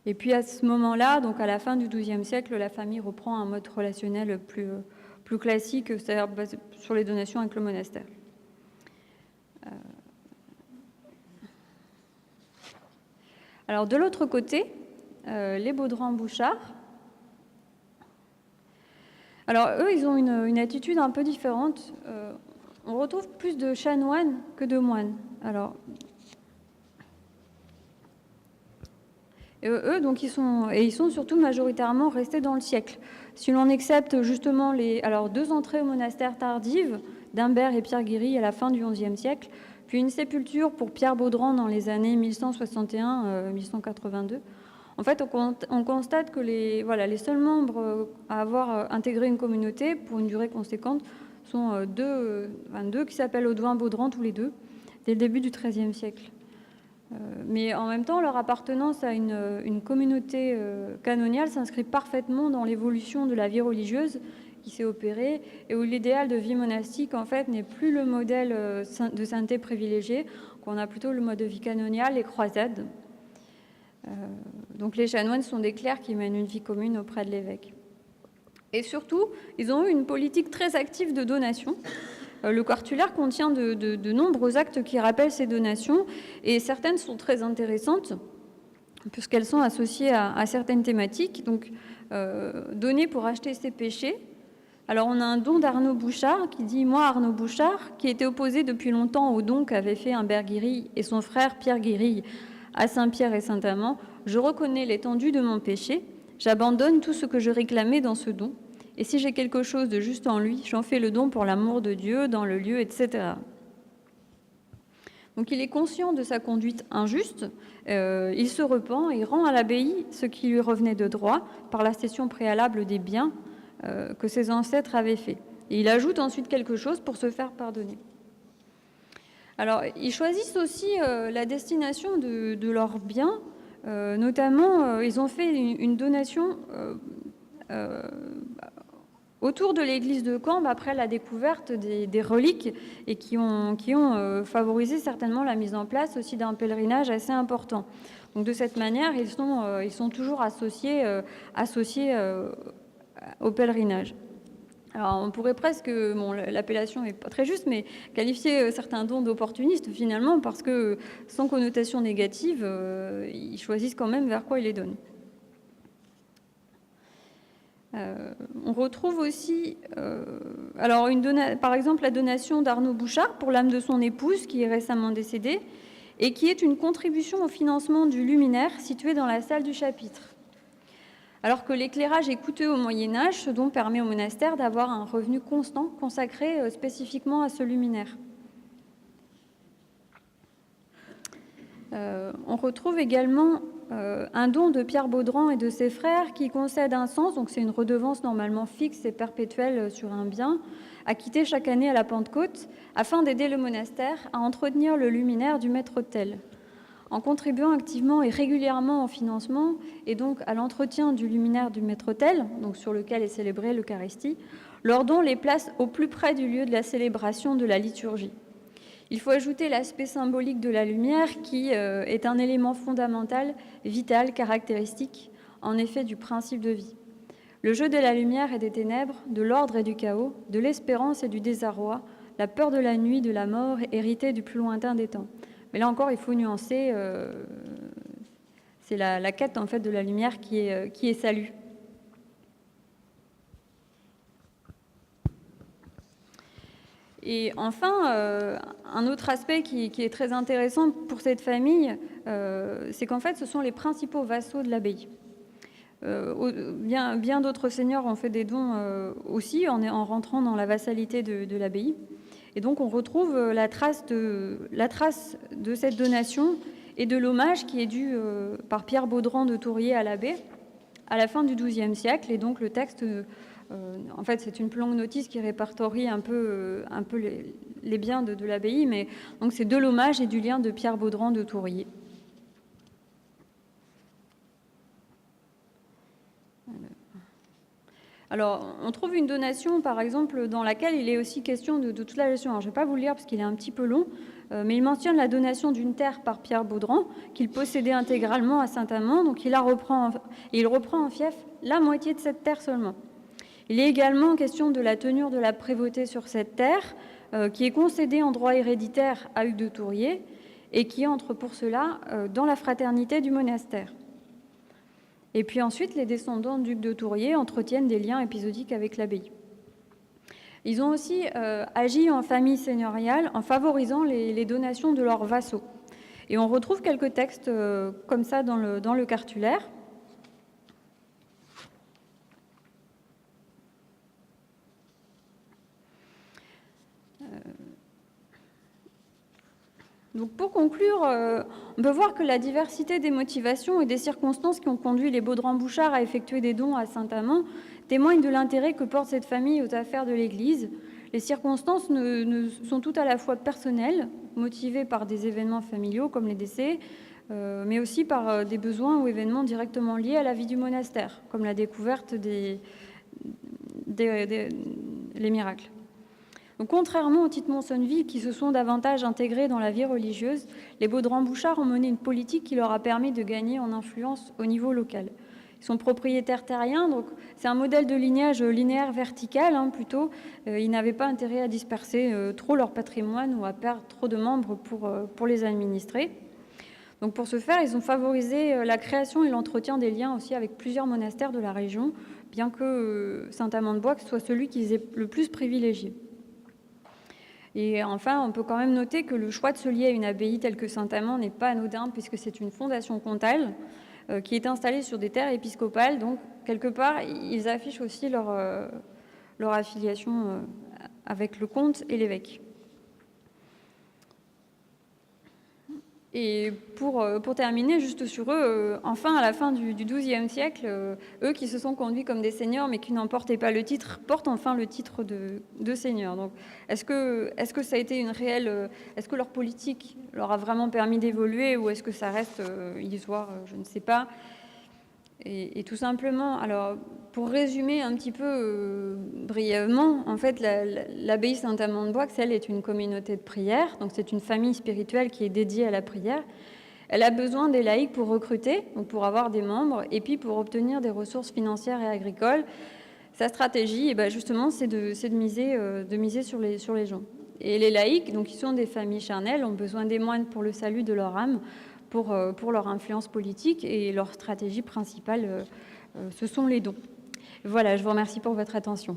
Et puis à ce moment-là, donc à la fin du XIIe siècle, la famille reprend un mode relationnel plus classique, c'est-à-dire basé sur les donations avec le monastère. Alors de l'autre côté, les Baudran-Bouchard. Alors eux, ils ont une attitude un peu différente. On retrouve plus de chanoines que de moines. Alors, et eux, donc ils sont surtout majoritairement restés dans le siècle. Si l'on accepte justement deux entrées au monastère tardives d'Humbert et Pierre Guéry à la fin du XIe siècle, puis une sépulture pour Pierre Baudran dans les années 1161-1182, En fait, on constate que les seuls membres à avoir intégré une communauté pour une durée conséquente sont deux qui s'appellent Audouin-Baudran tous les deux, dès le début du XIIIe siècle. Mais en même temps, leur appartenance à une communauté canoniale s'inscrit parfaitement dans l'évolution de la vie religieuse qui s'est opérée et où l'idéal de vie monastique, en fait, n'est plus le modèle de sainteté privilégié, qu'on a plutôt le mode de vie canonial, les croisades. Donc les chanoines sont des clercs qui mènent une vie commune auprès de l'évêque. Et surtout, ils ont eu une politique très active de donation. Le cartulaire contient de nombreux actes qui rappellent ces donations, et certaines sont très intéressantes, puisqu'elles sont associées à certaines thématiques. Donc, donner pour acheter ses péchés. Alors, on a un don d'Arnaud Bouchard qui dit « Moi, Arnaud Bouchard, qui était opposé depuis longtemps au don qu'avaient fait Humbert Guirille et son frère Pierre Guirille à Saint-Pierre et Saint-Amand, je reconnais l'étendue de mon péché, j'abandonne tout ce que je réclamais dans ce don, et si j'ai quelque chose de juste en lui, j'en fais le don pour l'amour de Dieu, dans le lieu, etc. » Donc il est conscient de sa conduite injuste, il se repent et rend à l'abbaye ce qui lui revenait de droit par la cession préalable des biens que ses ancêtres avaient fait. Et il ajoute ensuite quelque chose pour se faire pardonner. Alors, ils choisissent aussi la destination de leurs biens. Notamment, ils ont fait une donation autour de l'église de Cambes après la découverte des reliques et qui ont favorisé certainement la mise en place aussi d'un pèlerinage assez important. Donc, de cette manière, ils sont toujours associés au pèlerinage. Alors, on pourrait presque, l'appellation n'est pas très juste, mais qualifier certains dons d'opportunistes finalement, parce que sans connotation négative, ils choisissent quand même vers quoi ils les donnent. On retrouve aussi, par exemple, la donation d'Arnaud Bouchard pour l'âme de son épouse qui est récemment décédée et qui est une contribution au financement du luminaire situé dans la salle du chapitre. Alors que l'éclairage est coûteux au Moyen-Âge, ce don permet au monastère d'avoir un revenu constant consacré spécifiquement à ce luminaire. On retrouve également un don de Pierre Baudran et de ses frères qui concède un cens, donc c'est une redevance normalement fixe et perpétuelle sur un bien, acquittée chaque année à la Pentecôte, afin d'aider le monastère à entretenir le luminaire du maître-autel. En contribuant activement et régulièrement au financement et donc à l'entretien du luminaire du maître-autel, donc sur lequel est célébrée l'Eucharistie, leur don les place au plus près du lieu de la célébration de la liturgie. Il faut ajouter l'aspect symbolique de la lumière qui est un élément fondamental, vital, caractéristique, en effet, du principe de vie. Le jeu de la lumière et des ténèbres, de l'ordre et du chaos, de l'espérance et du désarroi, la peur de la nuit, de la mort, héritée du plus lointain des temps. Mais là encore, il faut nuancer, c'est la quête en fait de la lumière qui est salue. Et enfin, un autre aspect qui est très intéressant pour cette famille, c'est qu'en fait, ce sont les principaux vassaux de l'abbaye. Bien d'autres seigneurs ont fait des dons aussi en rentrant dans la vassalité de l'abbaye. Et donc, on retrouve la trace de cette donation et de l'hommage qui est dû par Pierre Baudran de Tourier à l'abbé à la fin du XIIe siècle. Et donc, le texte, en fait, c'est une longue notice qui répertorie un peu les biens de l'abbaye, mais donc c'est de l'hommage et du lien de Pierre Baudran de Tourier. Alors, on trouve une donation, par exemple, dans laquelle il est aussi question de toute la gestion. Alors, je ne vais pas vous le lire parce qu'il est un petit peu long, mais il mentionne la donation d'une terre par Pierre Baudran, qu'il possédait intégralement à Saint-Amand, donc il reprend en fief la moitié de cette terre seulement. Il est également question de la tenure de la prévôté sur cette terre, qui est concédée en droit héréditaire à Hugues de Tourier, et qui entre pour cela dans la fraternité du monastère. Et puis ensuite, les descendants du duc de Tourier entretiennent des liens épisodiques avec l'abbaye. Ils ont aussi agi en famille seigneuriale en favorisant les donations de leurs vassaux. Et on retrouve quelques textes comme ça dans le cartulaire. Donc pour conclure, on peut voir que la diversité des motivations et des circonstances qui ont conduit les Baudran-Bouchard à effectuer des dons à Saint-Amand témoignent de l'intérêt que porte cette famille aux affaires de l'Église. Les circonstances sont toutes à la fois personnelles, motivées par des événements familiaux comme les décès, mais aussi par des besoins ou événements directement liés à la vie du monastère, comme la découverte des miracles. Donc, contrairement aux Tite-Monsonneville, qui se sont davantage intégrés dans la vie religieuse, les Baudran-Bouchard ont mené une politique qui leur a permis de gagner en influence au niveau local. Ils sont propriétaires terriens, donc c'est un modèle de lignage linéaire vertical plutôt. Ils n'avaient pas intérêt à disperser trop leur patrimoine ou à perdre trop de membres pour les administrer. Donc pour ce faire, ils ont favorisé la création et l'entretien des liens aussi avec plusieurs monastères de la région, bien que Saint-Amand-de-Boixe soit celui qu'ils aient le plus privilégié. Et enfin, on peut quand même noter que le choix de se lier à une abbaye telle que Saint-Amand n'est pas anodin, puisque c'est une fondation comtale qui est installée sur des terres épiscopales. Donc, quelque part, ils affichent aussi leur affiliation avec le comte et l'évêque. Et pour terminer, juste sur eux, enfin, à la fin du XIIe siècle, eux qui se sont conduits comme des seigneurs, mais qui n'en portaient pas le titre, portent enfin le titre de seigneur. Donc, est-ce que ça a été une réelle... Est-ce que leur politique leur a vraiment permis d'évoluer, ou est-ce que ça reste illusoire? Je ne sais pas. Et tout simplement, alors, pour résumer un petit peu brièvement, en fait, l'abbaye Saint-Amand-de-Boixe, elle est une communauté de prière, donc c'est une famille spirituelle qui est dédiée à la prière. Elle a besoin des laïcs pour recruter, donc pour avoir des membres, et puis pour obtenir des ressources financières et agricoles. Sa stratégie, justement, c'est de miser sur les gens. Et les laïcs, donc, qui sont des familles charnelles, ont besoin des moines pour le salut de leur âme, pour leur influence politique, et leur stratégie principale, ce sont les dons. Voilà, je vous remercie pour votre attention.